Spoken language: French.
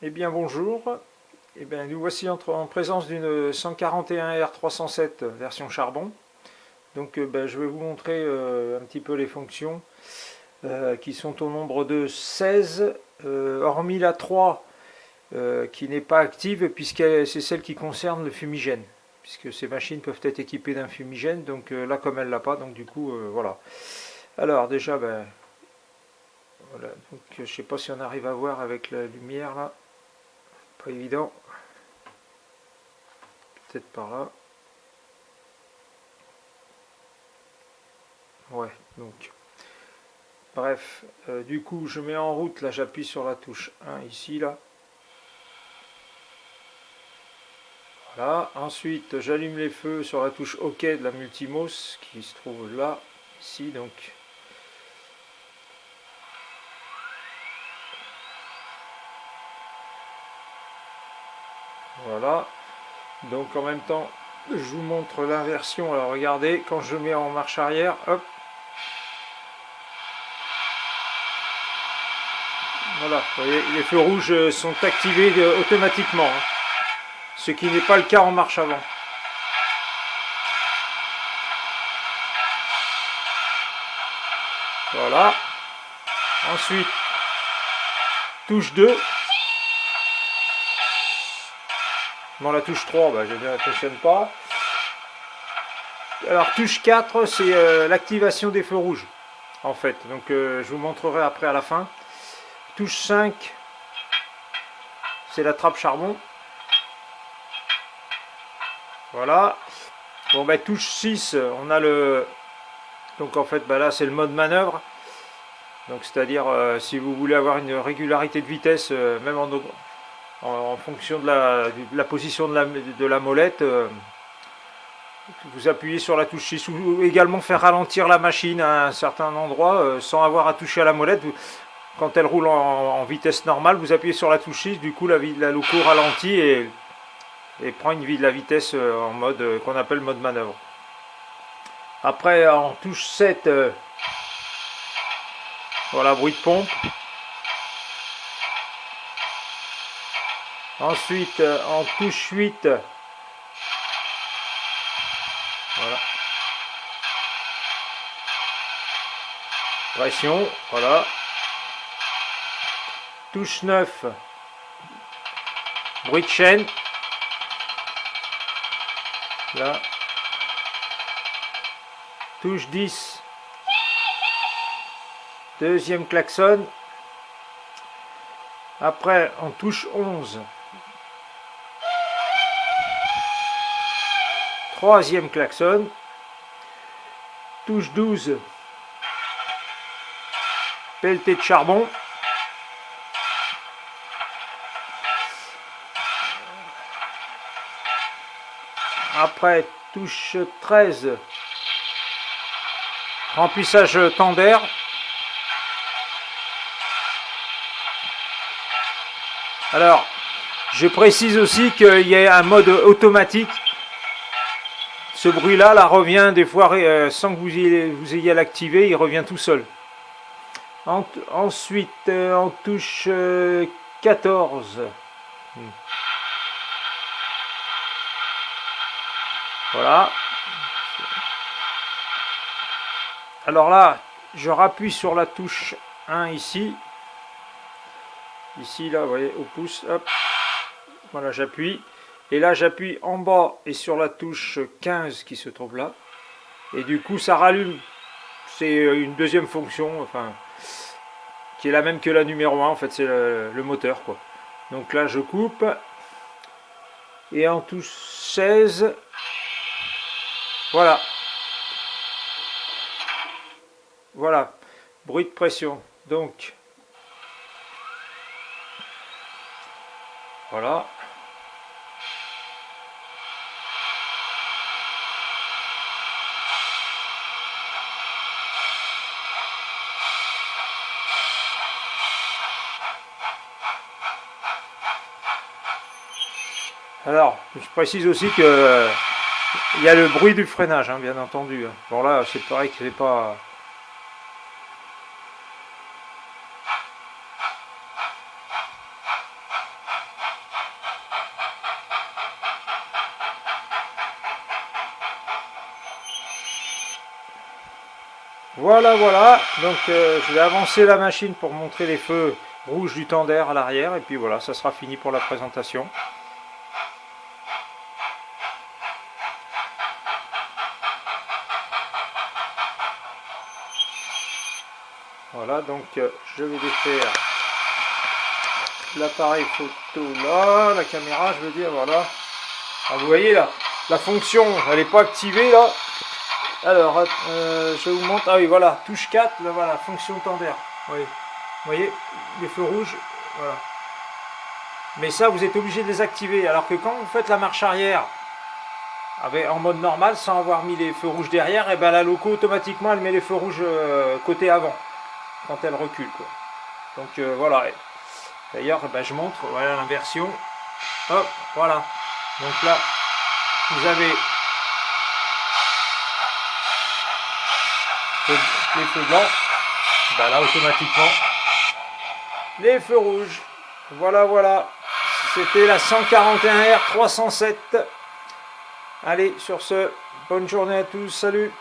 Eh bien bonjour, eh bien, nous voici en présence d'une 141R307 version charbon. Donc je vais vous montrer un petit peu les fonctions qui sont au nombre de 16, hormis la 3 qui n'est pas active puisque c'est celle qui concerne le fumigène. Puisque ces machines peuvent être équipées d'un fumigène, donc là comme elle l'a pas, donc du coup voilà. Alors déjà, voilà, donc, je sais pas si on arrive à voir avec la lumière là, pas évident. Peut-être par là. Ouais, donc. Bref, du coup, je mets en route, là j'appuie sur la touche 1 ici, là. Voilà, ensuite j'allume les feux sur la touche OK de la Multimos qui se trouve là, ici donc. Voilà, donc en même temps, je vous montre l'inversion. Alors regardez, quand je mets en marche arrière, hop. Voilà, vous voyez, les feux rouges sont activés automatiquement, hein, ce qui n'est pas le cas en marche avant. Voilà. Ensuite, touche 2. Bon, la touche 3, je ne fonctionne pas. Alors, touche 4, c'est l'activation des feux rouges, en fait. Donc, je vous montrerai après à la fin. Touche 5, c'est la trappe charbon. Voilà. Bon, touche 6, on a le... Donc, en fait, là, c'est le mode manœuvre. Donc, c'est-à-dire, si vous voulez avoir une régularité de vitesse, même en fonction de la position de la molette, vous appuyez sur la touche 6 ou également faire ralentir la machine à un certain endroit sans avoir à toucher à la molette. Quand elle roule en vitesse normale, vous appuyez sur la touche 6, du coup la loco ralentit et prend la vitesse en mode qu'on appelle mode manœuvre. Après en touche 7, voilà, bruit de pompe. Ensuite en touche 8, voilà. Pression, voilà. Touche 9, bruit de chaîne. Là. Touche 10, deuxième klaxon. Après, en touche 11, troisième klaxon. Touche 12, pelleté de charbon. Après, touche 13, remplissage temps d'air. Alors, je précise aussi qu'il y a un mode automatique. Ce bruit-là, revient des fois sans que vous ayez à l'activer, il revient tout seul. Ensuite, en touche 14. Voilà. Alors là, je rappuie sur la touche 1 ici. Ici, là, vous voyez, au pouce, hop. Voilà, j'appuie. Et là, j'appuie en bas et sur la touche 15 qui se trouve là. Et du coup, ça rallume. C'est une deuxième fonction, enfin, qui est la même que la numéro 1. En fait, c'est le moteur, quoi. Donc là, je coupe. Et en touche 16, voilà. Voilà, bruit de pression. Donc, voilà. Alors, je précise aussi que il y a le bruit du freinage, hein, bien entendu. Bon là, c'est pareil que c'est pas... Voilà, voilà. Donc je vais avancer la machine pour montrer les feux rouges du tender à l'arrière. Et puis voilà, ça sera fini pour la présentation. Voilà, donc je vais défaire l'appareil photo là, la caméra, je veux dire, voilà. Alors, vous voyez là, la fonction, elle n'est pas activée là. Alors, je vous montre. Ah oui, voilà, touche 4, là, voilà, fonction tender. Oui. Vous voyez, les feux rouges, voilà. Mais ça, vous êtes obligé de les activer. Alors que quand vous faites la marche arrière, en mode normal, sans avoir mis les feux rouges derrière, et ben la loco, automatiquement, elle met les feux rouges côté avant, quand elle recule, quoi. Donc voilà. D'ailleurs, ben, je montre, voilà l'inversion. Hop, voilà. Donc là, vous avez les feux blancs. Ben là, automatiquement, les feux rouges. Voilà, voilà. C'était la 141R 307. Allez, sur ce, bonne journée à tous. Salut.